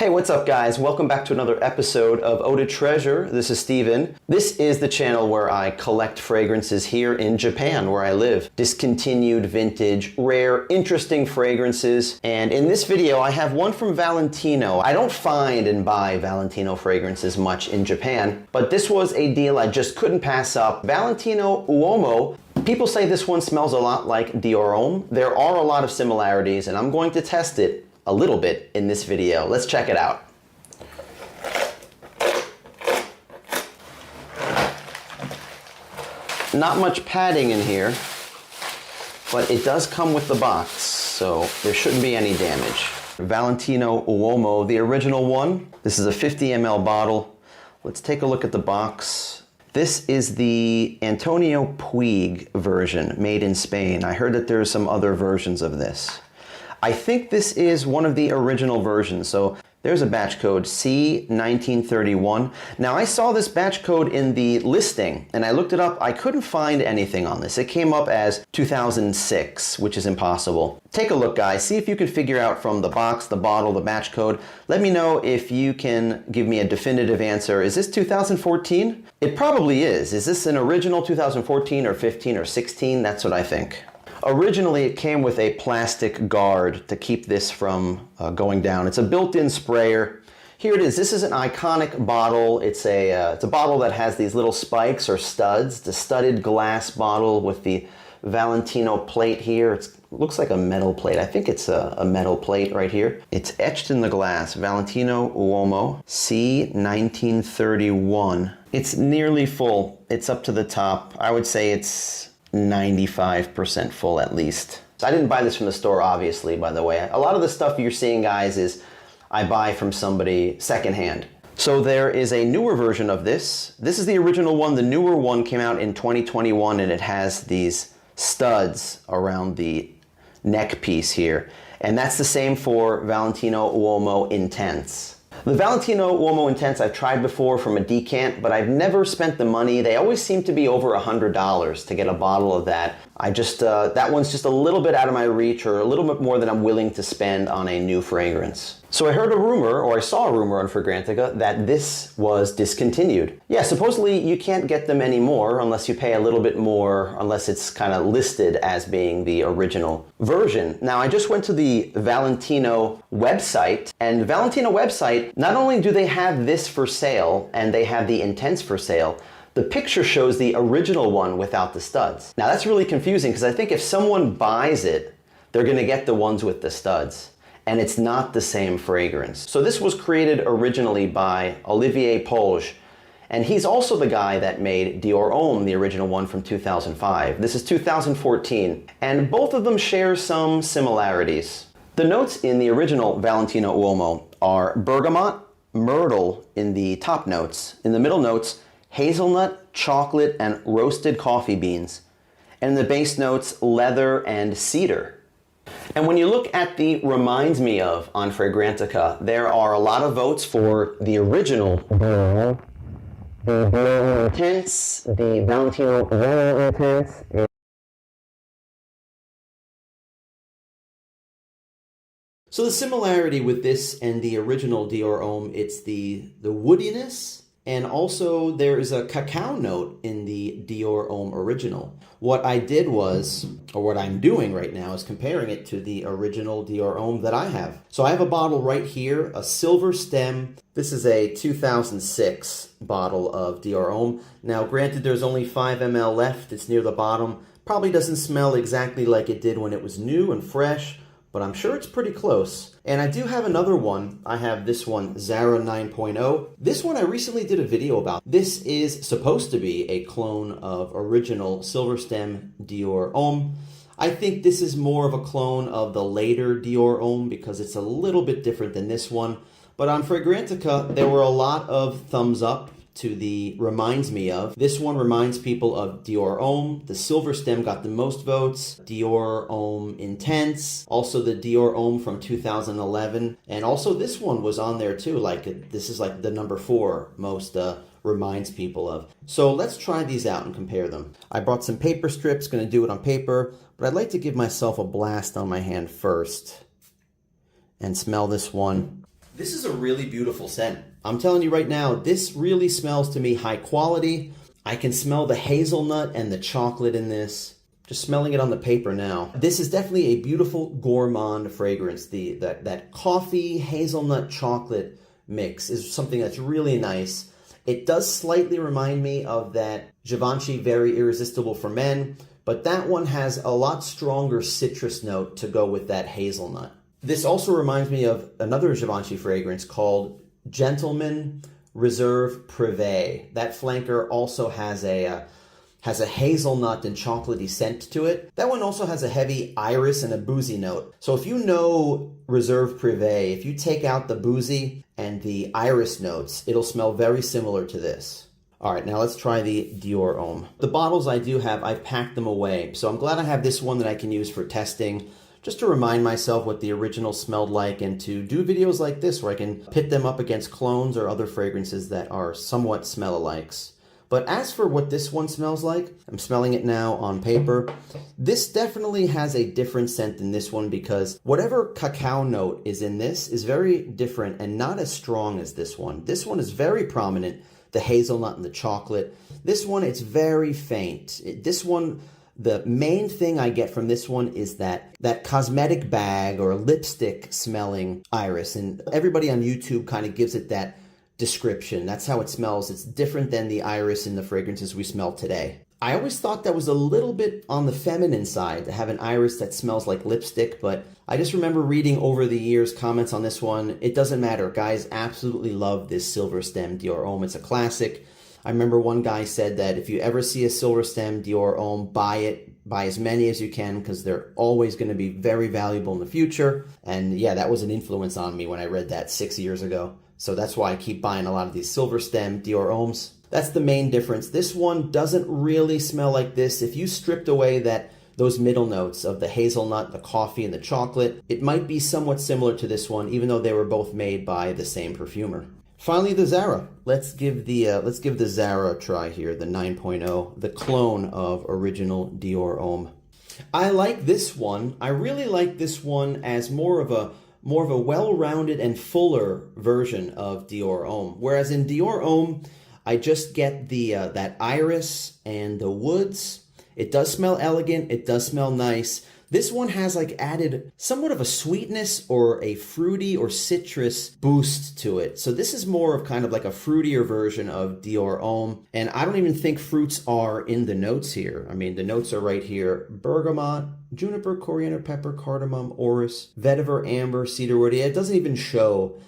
Hey, what's up guys? Welcome back to another episode of Eaudetreasure. This is Steven. This is the channel where I collect fragrances here in Japan, where I live. Discontinued, vintage, rare, interesting fragrances. And in this video, I have one from Valentino. I don't find and buy Valentino fragrances much in Japan, but this was a deal I just couldn't pass up. Valentino Uomo. People say this one smells a lot like Dior Homme. There are a lot of similarities, and I'm going to test it a little bit in this video. Let's check it out. Not much padding in here, but it does come with the box, so there shouldn't be any damage. Valentino Uomo, the original one. This is a 50 ml bottle. Let's take a look at the box. This is the Antonio Puig version, made in Spain. I heard that there's some other versions of this. I think this is one of the original versions, so there's a batch code C1931. Now I saw this batch code in the listing and I looked it up. I couldn't find anything on this. It came up as 2006, which is impossible. Take a look guys, see if you can figure out from the box, the bottle, the batch code. Let me know if you can give me a definitive answer. Is this 2014? It probably is. Is this an original 2014 or 15 or 16? That's what I think. Originally, it came with a plastic guard to keep this from going down. It's a built-in sprayer. Here it is. This is an iconic bottle. It's a bottle that has these little spikes or studs. The studded glass bottle with the Valentino plate here. It looks like a metal plate. I think it's a metal plate right here. It's etched in the glass. Valentino Uomo C1931. It's nearly full. It's up to the top. I would say it's 95% full at least. So I didn't buy this from the store, obviously, by the way. A lot of the stuff you're seeing, guys, is I buy from somebody secondhand. So there is a newer version of this. This is the original one. The newer one came out in 2021 and it has these studs around the neck piece here. And that's the same for Valentino Uomo Intense. The Valentino Uomo Intense I've tried before from a decant, but I've never spent the money. They always seem to be over $100 to get a bottle of that. That one's just a little bit out of my reach, or a little bit more than I'm willing to spend on a new fragrance. So I heard a rumor, or I saw a rumor on Fragrantica, that this was discontinued. Yeah, supposedly you can't get them anymore unless you pay a little bit more, unless it's kind of listed as being the original version. Now I just went to the Valentino website, and the Valentino website, not only do they have this for sale, and they have the Intense for sale, the picture shows the original one without the studs. Now that's really confusing because I think if someone buys it, they're gonna get the ones with the studs. And it's not the same fragrance. So this was created originally by Olivier Polge, and he's also the guy that made Dior Homme, the original one from 2005. This is 2014, and both of them share some similarities. The notes in the original Valentino Uomo are bergamot, myrtle in the top notes. In the middle notes, hazelnut, chocolate, and roasted coffee beans. And in the base notes, leather and cedar. And when you look at the Reminds Me Of on Fragrantica, there are a lot of votes for the original the Intense, the Valentino Uomo Intense. So the similarity with this and the original Dior Homme, it's the woodiness, and also there is a cacao note in the Dior Homme original. What I did was, or what I'm doing right now, is comparing it to the original Dior Homme that I have. So I have a bottle right here, a silver stem. This is a 2006 bottle of Dior Homme. Now granted, there's only 5 ml left. It's near the bottom. Probably doesn't smell exactly like it did when it was new and fresh, but I'm sure it's pretty close. And I do have another one. I have this one, Zara 9.0. This one I recently did a video about. This is supposed to be a clone of original Silver Stem Dior Homme. I think this is more of a clone of the later Dior Homme because it's a little bit different than this one. But on Fragrantica, there were a lot of thumbs up to the Reminds Me Of. This one reminds people of Dior Homme. The Silver Stem got the most votes. Dior Homme Intense. Also the Dior Homme from 2011. And also this one was on there too. This is like the number 4 most reminds people of. So let's try these out and compare them. I brought some paper strips, gonna do it on paper, but I'd like to give myself a blast on my hand first and smell this one. This is a really beautiful scent. I'm telling you right now, this really smells to me high quality. I can smell the hazelnut and the chocolate in this. Just smelling it on the paper now. This is definitely a beautiful gourmand fragrance. That coffee hazelnut chocolate mix is something that's really nice. It does slightly remind me of that Givenchy Very Irresistible for Men, but that one has a lot stronger citrus note to go with that hazelnut. This also reminds me of another Givenchy fragrance called Gentleman Reserve Privé. That flanker also has a hazelnut and chocolatey scent to it. That one also has a heavy iris and a boozy note. So if you know Reserve Privé, if you take out the boozy and the iris notes, it'll smell very similar to this. All right, now let's try the Dior Homme. The bottles I do have, I've packed them away. So I'm glad I have this one that I can use for testing, just to remind myself what the original smelled like and to do videos like this where I can pit them up against clones or other fragrances that are somewhat smell-alikes. But as for what this one smells like, I'm smelling it now on paper. This definitely has a different scent than this one because whatever cacao note is in this is very different and not as strong as this one. This one is very prominent, the hazelnut and the chocolate. This one, it's very faint. This one, the main thing I get from this one is that cosmetic bag or lipstick smelling iris. And everybody on YouTube kind of gives it that description. That's how it smells. It's different than the iris in the fragrances we smell today. I always thought that was a little bit on the feminine side to have an iris that smells like lipstick, but I just remember reading over the years comments on this one. It doesn't matter. Guys absolutely love this silver stem Dior Homme. It's a classic. I remember one guy said that if you ever see a silver stem Dior Homme, buy it. Buy as many as you can because they're always going to be very valuable in the future. And yeah, that was an influence on me when I read that 6 years ago. So that's why I keep buying a lot of these silver stem Dior Hommes. That's the main difference. This one doesn't really smell like this. If you stripped away those middle notes of the hazelnut, the coffee, and the chocolate, it might be somewhat similar to this one, even though they were both made by the same perfumer. Finally, the Zara. Let's give the Zara a try here, the 9.0, the clone of original Dior Homme. I like this one. I really like this one as more of a well-rounded and fuller version of Dior Homme. Whereas in Dior Homme, I just get that iris and the woods. It does smell elegant. It does smell nice. This one has like added somewhat of a sweetness or a fruity or citrus boost to it. So this is more of kind of like a fruitier version of Dior Homme. And I don't even think fruits are in the notes here. I mean, the notes are right here. Bergamot, juniper, coriander, pepper, cardamom, orris, vetiver, amber, cedarwood. It doesn't even show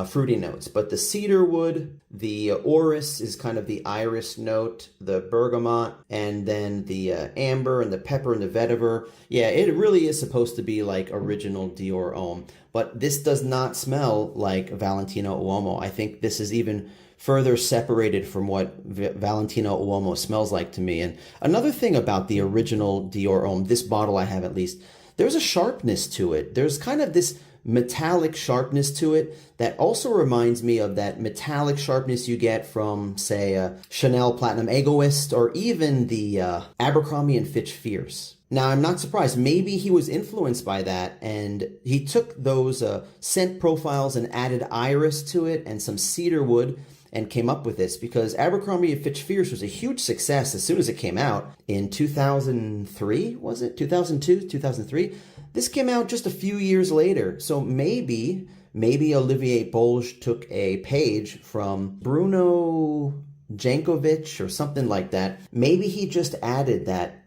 fruity notes, but the cedarwood, the orris is kind of the iris note, the bergamot, and then the amber and the pepper and the vetiver. Yeah, it really is supposed to be like original Dior Homme, but this does not smell like Valentino Uomo. I think this is even further separated from what Valentino Uomo smells like to me. And another thing about the original Dior Homme, this bottle I have at least, there's a sharpness to it. There's kind of this metallic sharpness to it that also reminds me of that metallic sharpness you get from, say, Chanel Platinum Egoist or even the Abercrombie & Fitch Fierce. Now, I'm not surprised. Maybe he was influenced by that and he took those scent profiles and added iris to it and some cedarwood and came up with this, because Abercrombie & Fitch Fierce was a huge success as soon as it came out in 2003, was it? 2002, 2003? This came out just a few years later. So maybe Olivier Bolge took a page from Bruno Jankovic or something like that. Maybe he just added that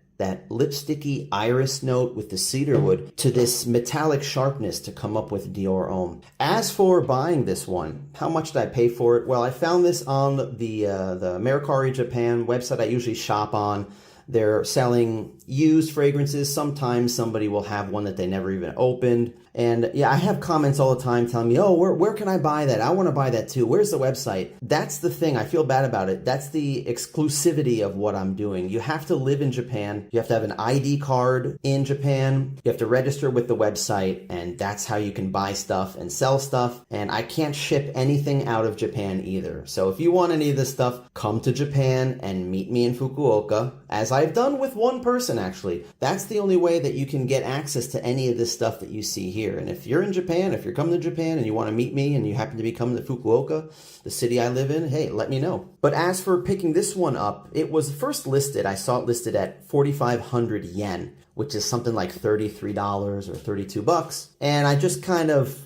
lipsticky iris note with the cedarwood to this metallic sharpness to come up with Dior Homme. As for buying this one, how much did I pay for it? Well, I found this on the Mercari Japan website I usually shop on. They're selling used fragrances. Sometimes somebody will have one that they never even opened. And yeah, I have comments all the time telling me, oh, where can I buy that? I want to buy that too. Where's the website? That's the thing. I feel bad about it. That's the exclusivity of what I'm doing. You have to live in Japan. You have to have an ID card in Japan. You have to register with the website, and that's how you can buy stuff and sell stuff. And I can't ship anything out of Japan either. So if you want any of this stuff, come to Japan and meet me in Fukuoka, as I've done with one person actually. That's the only way that you can get access to any of this stuff that you see here. here. And if you're in Japan, if you're coming to Japan and you want to meet me and you happen to be coming to Fukuoka, the city I live in, hey, let me know. But as for picking this one up, it was first listed, I saw it listed at 4,500 yen, which is something like $33 or 32 bucks. And I just kind of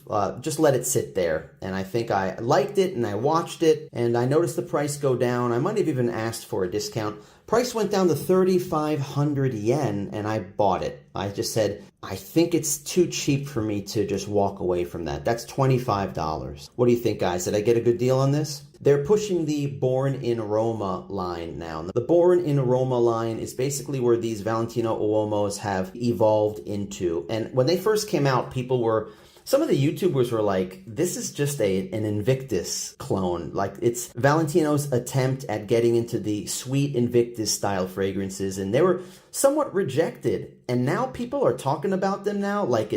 just let it sit there. And I think I liked it and I watched it and I noticed the price go down. I might have even asked for a discount. Price went down to 3,500 yen and I bought it. I just said, I think it's too cheap for me to just walk away from that. That's $25. What do you think, guys? Did I get a good deal on this? They're pushing the Born in Roma line now. The Born in Roma line is basically where these Valentino Uomos have evolved into. And when they first came out, some of the YouTubers were like, this is just an Invictus clone. Like, it's Valentino's attempt at getting into the sweet Invictus style fragrances, and they were somewhat rejected. And now people are talking about them now like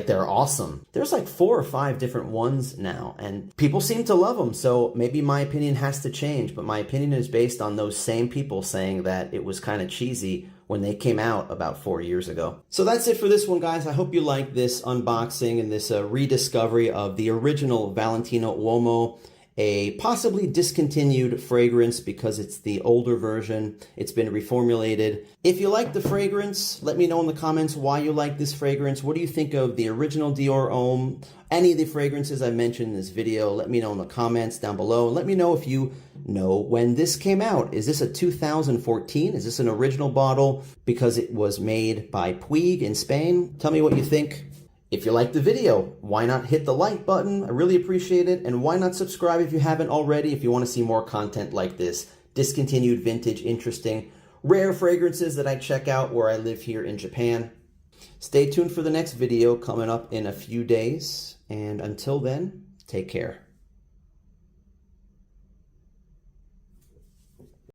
they're awesome. There's like 4 or 5 different ones now, and people seem to love them. So maybe my opinion has to change, but my opinion is based on those same people saying that it was kind of cheesy when they came out about 4 years ago. So that's it for this one, guys. I hope you like this unboxing and this rediscovery of the original Valentino Uomo, a possibly discontinued fragrance because it's the older version. It's been reformulated. If you like the fragrance, let me know in the comments why you like this fragrance. What do you think of the original Dior Homme? Any of the fragrances I mentioned in this video, let me know in the comments down below. And let me know if you know when this came out. Is this a 2014? Is this an original bottle because it was made by Puig in Spain? Tell me what you think. If you liked the video, why not hit the like button? I really appreciate it. And why not subscribe if you haven't already, if you want to see more content like this. Discontinued, vintage, interesting, rare fragrances that I check out where I live here in Japan. Stay tuned for the next video coming up in a few days. And until then, take care.